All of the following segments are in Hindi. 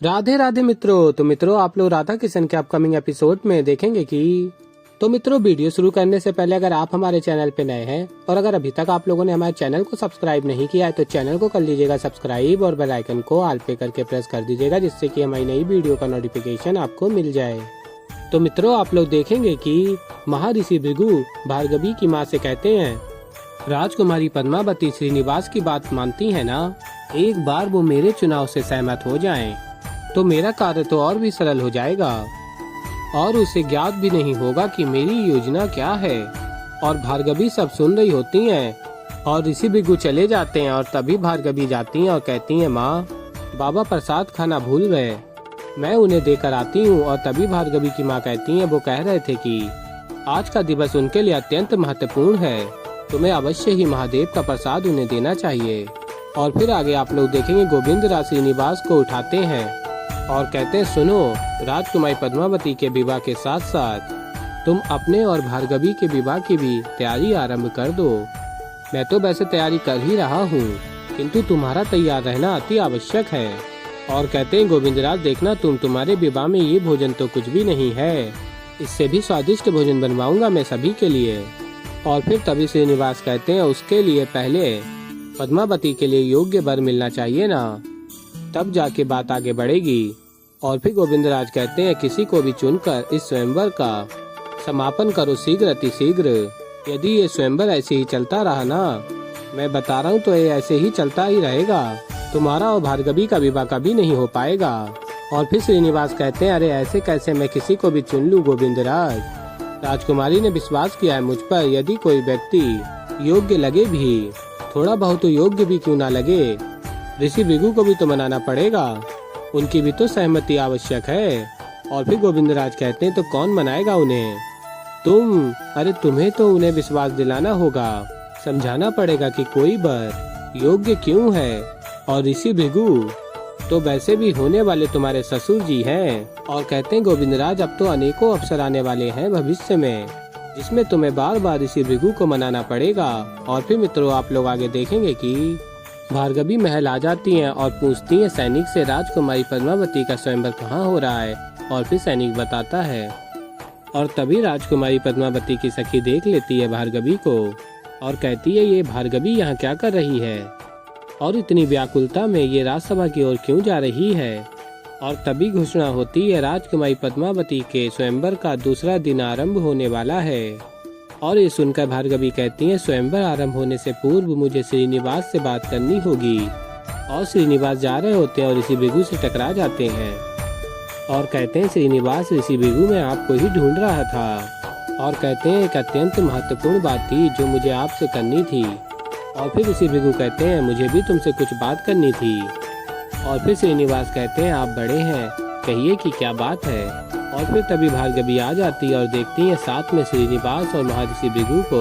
राधे राधे मित्रों। तो मित्रों आप लोग राधा किशन के अपकमिंग एपिसोड में देखेंगे कि मित्रों वीडियो शुरू करने से पहले अगर आप हमारे चैनल पे नए हैं और अगर अभी तक आप लोगों ने हमारे चैनल को सब्सक्राइब नहीं किया है तो चैनल को कर लीजिएगा सब्सक्राइब और बेल आइकन को ऑल पे करके प्रेस कर दीजिएगा, जिससे कि हमारी नई वीडियो का नोटिफिकेशन आपको मिल जाए। तो मित्रों आप लोग देखेंगे कि महर्षि भृगु भार्गवी की माँ से कहते हैं, राजकुमारी पद्मावती श्रीनिवास की बात मानती है ना? एक बार वो मेरे चुनाव से सहमत हो जाएं, तो मेरा कार्य तो और भी सरल हो जाएगा और उसे ज्ञात भी नहीं होगा कि मेरी योजना क्या है। और भार्गवी सब सुन रही होती हैं और ऋषि भृगु चले जाते हैं और तभी भार्गवी जाती हैं और कहती हैं, माँ बाबा प्रसाद खाना भूल गए, मैं उन्हें देकर आती हूँ। और तभी भार्गवी की माँ कहती हैं, वो कह रहे थे कि आज का दिवस उनके लिए अत्यंत महत्वपूर्ण है, तुम्हें अवश्य ही महादेव का प्रसाद उन्हें देना चाहिए। और फिर आगे आप लोग देखेंगे गोविंद राज श्रीनिवास को उठाते हैं और कहते हैं, सुनो राजकुमारी पद्मावती के विवाह के साथ साथ तुम अपने और भार्गवी के विवाह की भी तैयारी आरंभ कर दो। मैं तो वैसे तैयारी कर ही रहा हूँ, किंतु तुम्हारा तैयार रहना अति आवश्यक है। और कहते हैं, गोविंदराज देखना तुम्हारे विवाह में ये भोजन तो कुछ भी नहीं है, इससे भी स्वादिष्ट भोजन बनवाऊंगा मैं सभी के लिए। और फिर तभी श्रीनिवास कहते हैं, उसके लिए पहले पद्मावती के लिए योग्य वर मिलना चाहिए ना, तब जाके बात आगे बढ़ेगी। और फिर गोविंदराज कहते हैं, किसी को भी चुनकर इस स्वयंवर का समापन करो शीघ्र अति शीघ्र। यदि ये स्वयंवर ऐसे ही चलता रहा ना, मैं बता रहा हूँ तो ये ऐसे ही चलता ही रहेगा, तुम्हारा और भार्गवी का विवाह कभी नहीं हो पाएगा। और फिर श्रीनिवास कहते हैं, अरे ऐसे कैसे मैं किसी को भी चुन लूँ गोविंदराज, राजकुमारी ने विश्वास किया है मुझ पर, यदि कोई व्यक्ति योग्य लगे भी, थोड़ा बहुत योग्य भी क्यों ना लगे, ऋषि भृगु को भी तो मनाना पड़ेगा, उनकी भी तो सहमति आवश्यक है। और फिर गोविंदराज कहते हैं, तो कौन मनाएगा उन्हें? तुम। अरे तुम्हें तो उन्हें विश्वास दिलाना होगा, समझाना पड़ेगा कि कोई वर योग्य क्यों है। और ऋषि भृगु तो वैसे भी होने वाले तुम्हारे ससुर जी हैं। और कहते हैं, गोविंदराज अब तो अनेकों अवसर आने वाले हैं भविष्य में, जिसमें तुम्हें बार बार ऋषि भृगु को मनाना पड़ेगा। और फिर मित्रों आप लोग आगे देखेंगे कि भार्गवी महल आ जाती हैं और पूछती हैं सैनिक से, राजकुमारी पद्मावती का स्वयंवर कहाँ हो रहा है? और फिर सैनिक बताता है और तभी राजकुमारी पद्मावती की सखी देख लेती है भार्गवी को और कहती है, ये भार्गवी यहाँ क्या कर रही है और इतनी व्याकुलता में ये राजसभा की ओर क्यों जा रही है? और तभी घोषणा होती है, राजकुमारी पद्मावती के स्वयंवर का दूसरा दिन आरंभ होने वाला है। और ये सुनकर भार्गवी कहती है, स्वयंवर आरंभ होने से पूर्व मुझे श्रीनिवास से बात करनी होगी। और श्रीनिवास जा रहे होते हैं और ऋषि भृगु से टकरा जाते हैं और कहते हैं, श्रीनिवास ऋषि भृगु मैं आपको ही ढूंढ रहा था। और कहते हैं, एक अत्यंत महत्वपूर्ण बात थी जो मुझे आपसे करनी थी। और फिर ऋषि भृगु कहते हैं, मुझे भी तुमसे कुछ बात करनी थी। और फिर श्रीनिवास कहते हैं, आप बड़े हैं, कहिए कि क्या बात है। और फिर तभी भार्गवी आ जाती है और देखती है साथ में श्रीनिवास और महर्षि भृगु को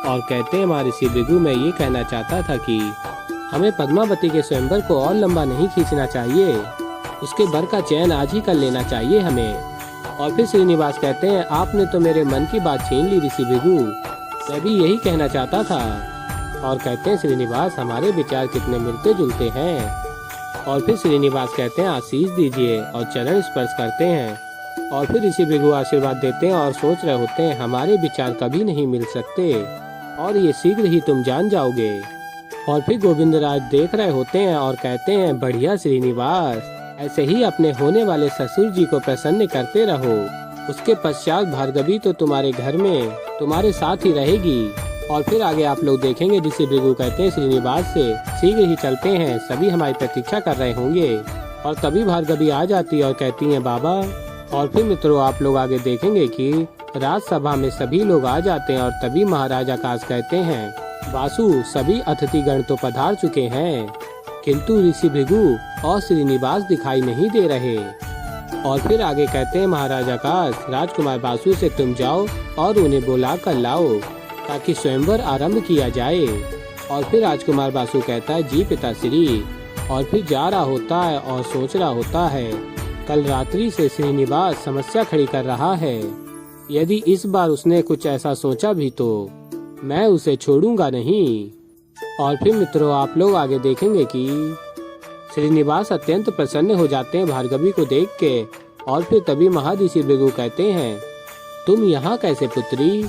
और कहते हैं, महर्षि भृगु मैं ये कहना चाहता था कि हमें पद्मावती के स्वयंवर को और लंबा नहीं खींचना चाहिए, उसके वर का चयन आज ही कर लेना चाहिए हमें। और फिर श्रीनिवास कहते हैं, आपने तो मेरे मन की बात छीन ली ऋषि भृगु, मैं भी यही कहना चाहता था। और कहते हैं, श्रीनिवास हमारे विचार कितने मिलते जुलते हैं। और फिर श्रीनिवास कहते हैं, आशीष दीजिए और चरण स्पर्श करते हैं। और फिर ऋषि भृगु आशीर्वाद देते हैं और सोच रहे होते हैं, हमारे विचार कभी नहीं मिल सकते और ये शीघ्र ही तुम जान जाओगे। और फिर गोविंदराज देख रहे होते हैं और कहते हैं, बढ़िया श्रीनिवास, ऐसे ही अपने होने वाले ससुर जी को प्रसन्न करते रहो। उसके पश्चात भार्गवी तो तुम्हारे घर में तुम्हारे साथ ही रहेगी। और फिर आगे आप लोग देखेंगे, ऋषि भृगु कहते हैं श्रीनिवास से, शीघ्र ही चलते हैं, सभी हमारी प्रतीक्षा कर रहे होंगे। और तभी भार्गवी आ जाती है और कहती है, बाबा। और फिर मित्रों आप लोग आगे देखेंगे कि राजसभा में सभी लोग आ जाते हैं और तभी महाराज आकाश कहते हैं, वासु सभी अतिथिगण तो पधार चुके हैं, किंतु ऋषि भृगु और श्रीनिवास दिखाई नहीं दे रहे। और फिर आगे कहते हैं, महाराज आकाश, राजकुमार वासु से तुम जाओ और उन्हें बुला कर लाओ ताकि स्वयंवर आरंभ किया जाए। और फिर राजकुमार वासु कहता है, जी पिताश्री। और फिर जा रहा होता है और सोच रहा होता है, कल रात्रि से श्रीनिवास समस्या खड़ी कर रहा है, यदि इस बार उसने कुछ ऐसा सोचा भी तो मैं उसे छोड़ूंगा नहीं। और फिर मित्रों आप लोग आगे देखेंगे कि श्रीनिवास अत्यंत प्रसन्न हो जाते हैं भार्गवी को देख के, और फिर तभी महर्षि भृगु कहते हैं, तुम यहाँ कैसे पुत्री?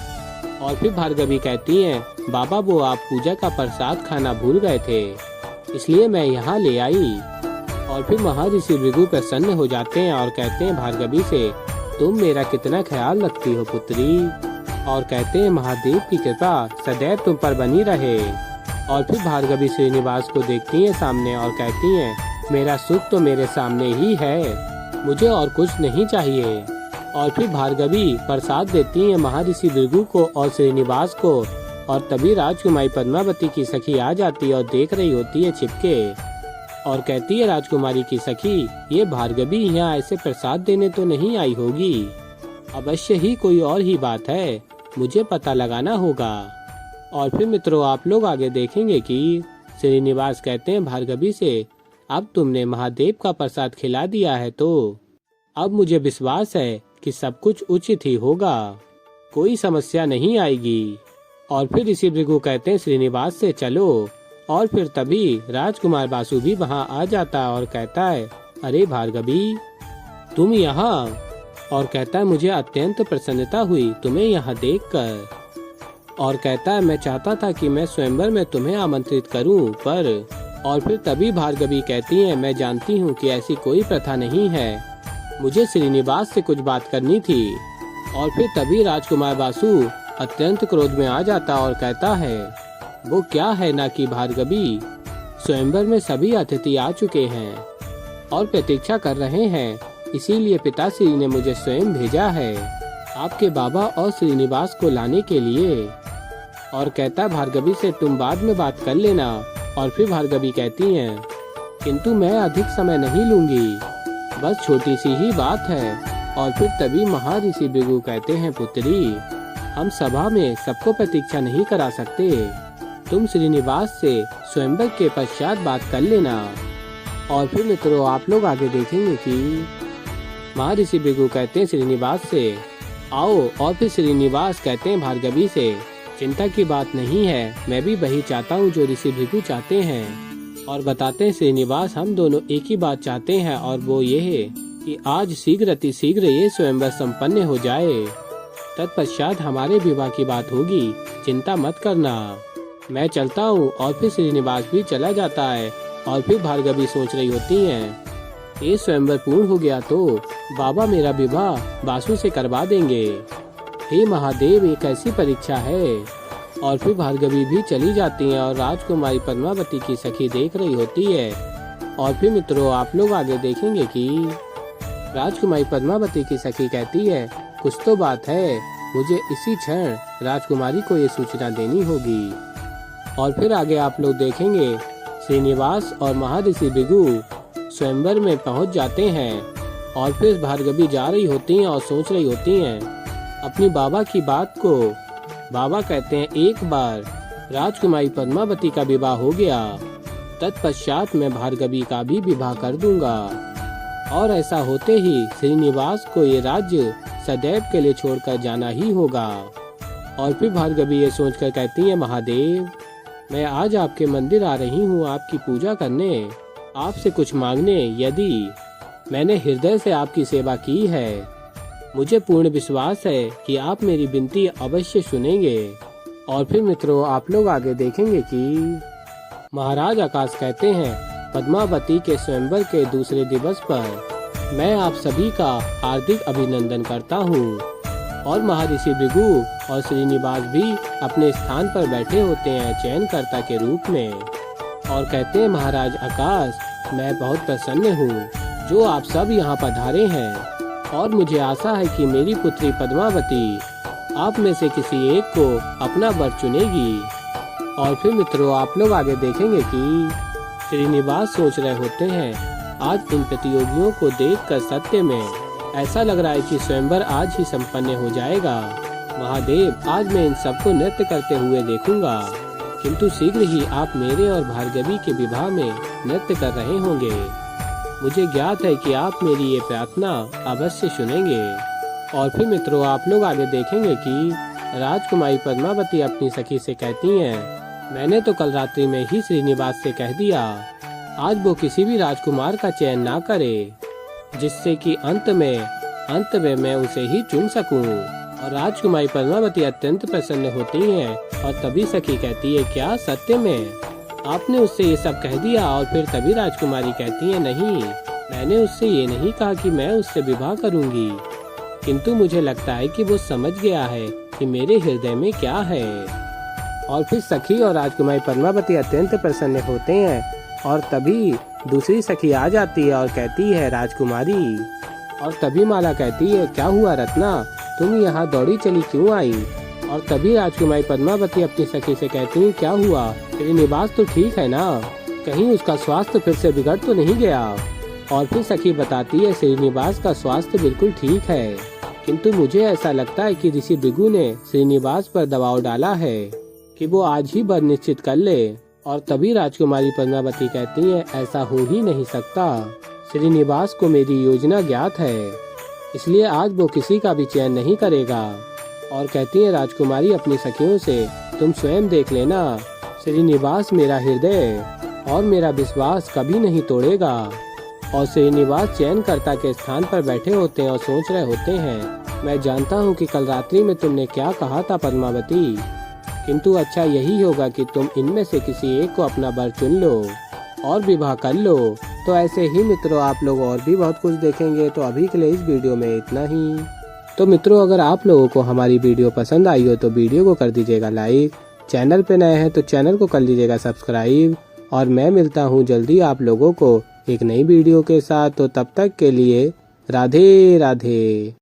और फिर भार्गवी कहती हैं, बाबा वो आप पूजा का प्रसाद खाना भूल गए थे, इसलिए मैं यहाँ ले आई। और फिर महर्षि भृगु प्रसन्न हो जाते हैं और कहते हैं भार्गवी से, तुम मेरा कितना ख्याल रखती हो पुत्री। और कहते हैं महादेव की कृपा सदैव तुम पर बनी रहे। और फिर भार्गवी श्रीनिवास को देखती हैं सामने और कहती हैं, मेरा सुख तो मेरे सामने ही है, मुझे और कुछ नहीं चाहिए। और फिर भार्गवी प्रसाद देती हैं महर्षि भृगु को और श्रीनिवास को। और तभी राजकुमारी पद्मावती की सखी आ जाती है और देख रही होती है छिपके, और कहती है राजकुमारी की सखी, ये भार्गवी यहाँ ऐसे प्रसाद देने तो नहीं आई होगी, अवश्य ही कोई और ही बात है, मुझे पता लगाना होगा। और फिर मित्रों आप लोग आगे देखेंगे कि श्रीनिवास कहते हैं भार्गवी से, अब तुमने महादेव का प्रसाद खिला दिया है तो अब मुझे विश्वास है कि सब कुछ उचित ही होगा, कोई समस्या नहीं आएगी। और फिर ऋषि भृगु कहते हैं श्रीनिवास से, चलो। और फिर तभी राजकुमार बासु भी वहाँ आ जाता और कहता है, अरे भार्गवी तुम यहाँ? और कहता है, मुझे अत्यंत प्रसन्नता हुई तुम्हें यहाँ देखकर। और कहता है, मैं चाहता था कि मैं स्वयंवर में तुम्हें आमंत्रित करूं, पर। और फिर तभी भार्गवी कहती है, मैं जानती हूँ कि ऐसी कोई प्रथा नहीं है, मुझे श्रीनिवास से कुछ बात करनी थी। और फिर तभी राजकुमार बासु अत्यंत क्रोध में आ जाता और कहता है, वो क्या है ना कि भार्गवी, स्वयंवर में सभी अतिथि आ चुके हैं और प्रतीक्षा कर रहे हैं, इसीलिए पिताश्री ने मुझे स्वयं भेजा है आपके बाबा और श्रीनिवास को लाने के लिए। और कहता भार्गवी से, तुम बाद में बात कर लेना। और फिर भार्गवी कहती हैं, किंतु मैं अधिक समय नहीं लूंगी, बस छोटी सी ही बात है। और फिर तभी महर्षि भृगु कहते हैं, पुत्री हम सभा में सबको प्रतीक्षा नहीं करा सकते, तुम श्रीनिवास से स्वयंवर के पश्चात बात कर लेना। और फिर मित्रों आप लोग आगे देखेंगे कि महर्षि भृगु कहते हैं श्रीनिवास से, आओ। और फिर श्रीनिवास कहते हैं भार्गवी से, चिंता की बात नहीं है, मैं भी वही चाहता हूँ जो ऋषि भृगु चाहते हैं। और बताते हैं श्रीनिवास, हम दोनों एक ही बात चाहते हैं, और वो ये है कि आज शीघ्र अति शीघ्र ये स्वयंवर संपन्न हो जाए, तत्पश्चात हमारे विवाह की बात होगी, चिंता मत करना, मैं चलता हूँ। और फिर श्रीनिवास भी चला जाता है। और फिर भार्गवी सोच रही होती हैं, ये स्वयंवर पूर्ण हो गया तो बाबा मेरा विवाह बासु से करवा देंगे, हे महादेव ये कैसी परीक्षा है। और फिर भार्गवी भी चली जाती हैं और राजकुमारी पद्मावती की सखी देख रही होती है। और फिर मित्रों आप लोग आगे देखेंगे कि राजकुमारी पद्मावती की सखी कहती है, कुछ तो बात है, मुझे इसी क्षण राजकुमारी को ये सूचना देनी होगी। और फिर आगे आप लोग देखेंगे श्रीनिवास और महर्षि भृगु स्वयंवर में पहुंच जाते हैं। और फिर भार्गवी जा रही होती हैं और सोच रही होती हैं अपनी बाबा की बात को। बाबा कहते हैं, एक बार राजकुमारी पद्मावती का विवाह हो गया, तत्पश्चात मैं भार्गवी का भी विवाह कर दूंगा, और ऐसा होते ही श्रीनिवास को ये राज्य सदैव के लिए छोड़कर जाना ही होगा। और फिर भार्गवी ये सोचकर कहती है, महादेव मैं आज आपके मंदिर आ रही हूँ आपकी पूजा करने, आपसे कुछ मांगने। यदि मैंने हृदय से आपकी सेवा की है, मुझे पूर्ण विश्वास है कि आप मेरी विनती अवश्य सुनेंगे। और फिर मित्रों आप लोग आगे देखेंगे कि महाराज आकाश कहते हैं, पद्मावती के स्वयंवर के दूसरे दिवस पर मैं आप सभी का हार्दिक अभिनंदन करता हूँ। और महर्षि भृगु और श्रीनिवास भी अपने स्थान पर बैठे होते हैं चयनकर्ता के रूप में, और कहते हैं, महाराज आकाश मैं बहुत प्रसन्न हूँ जो आप सब यहाँ पधारे हैं, और मुझे आशा है कि मेरी पुत्री पद्मावती आप में से किसी एक को अपना वर चुनेगी। और फिर मित्रों आप लोग आगे देखेंगे कि श्रीनिवास सोच रहे होते हैं, आज इन प्रतियोगियों को देखकर सत्य में ऐसा लग रहा है कि स्वयंवर आज ही संपन्न हो जाएगा। महादेव आज मैं इन सबको नृत्य करते हुए देखूंगा, किंतु शीघ्र ही आप मेरे और भार्गवी के विवाह में नृत्य कर रहे होंगे। मुझे ज्ञात है कि आप मेरी ये प्रार्थना अवश्य सुनेंगे। और फिर मित्रों आप लोग आगे देखेंगे कि राजकुमारी पद्मावती अपनी सखी से कहती हैं, मैंने तो कल रात्रि में ही श्रीनिवास से कह दिया आज वो किसी भी राजकुमार का चयन ना करे, जिससे कि अंत में मैं उसे ही चुन सकूं। और राजकुमारी पद्मावती अत्यंत प्रसन्न होती हैं और तभी सखी कहती है, क्या सत्य में आपने उससे ये सब कह दिया? और फिर तभी राजकुमारी कहती है, नहीं, मैंने उससे ये नहीं कहा कि मैं उससे विवाह करूंगी, किंतु मुझे लगता है कि वो समझ गया है कि मेरे हृदय में क्या है। और फिर सखी और राजकुमारी पद्मावती अत्यंत प्रसन्न होते हैं और तभी दूसरी सखी आ जाती है और कहती है, राजकुमारी। और तभी माला कहती है, क्या हुआ रत्ना, तुम यहाँ दौड़ी चली क्यों आई? और तभी राजकुमारी पद्मावती अपनी सखी से कहती है, क्या हुआ, श्रीनिवास तो ठीक है ना, कहीं उसका स्वास्थ्य फिर से बिगड़ तो नहीं गया? और फिर सखी बताती है, श्रीनिवास का स्वास्थ्य बिल्कुल ठीक है, किंतु मुझे ऐसा लगता है कि ऋषि भृगु ने श्रीनिवास पर दबाव डाला है कि वो आज ही वर निश्चित कर ले। और तभी राजकुमारी पद्मावती कहती है, ऐसा हो ही नहीं सकता, श्रीनिवास को मेरी योजना ज्ञात है, इसलिए आज वो किसी का भी चयन नहीं करेगा। और कहती है राजकुमारी अपनी सखियों से, तुम स्वयं देख लेना, श्रीनिवास मेरा हृदय और मेरा विश्वास कभी नहीं तोड़ेगा। और श्रीनिवास चयनकर्ता के स्थान पर बैठे होते हैं और सोच रहे होते हैं, मैं जानता हूँ कि कल रात्रि में तुमने क्या कहा था पद्मावती, किंतु अच्छा यही होगा कि तुम इनमें से किसी एक को अपना वर चुन लो और विवाह कर लो। तो ऐसे ही मित्रों आप लोग और भी बहुत कुछ देखेंगे। तो अभी के लिए इस वीडियो में इतना ही। तो मित्रों अगर आप लोगों को हमारी वीडियो पसंद आई हो तो वीडियो को कर दीजिएगा लाइक, चैनल पे नए हैं तो चैनल को कर लीजिएगा सब्सक्राइब। और मैं मिलता हूँ जल्दी आप लोगों को एक नई वीडियो के साथ। तो तब तक के लिए राधे राधे।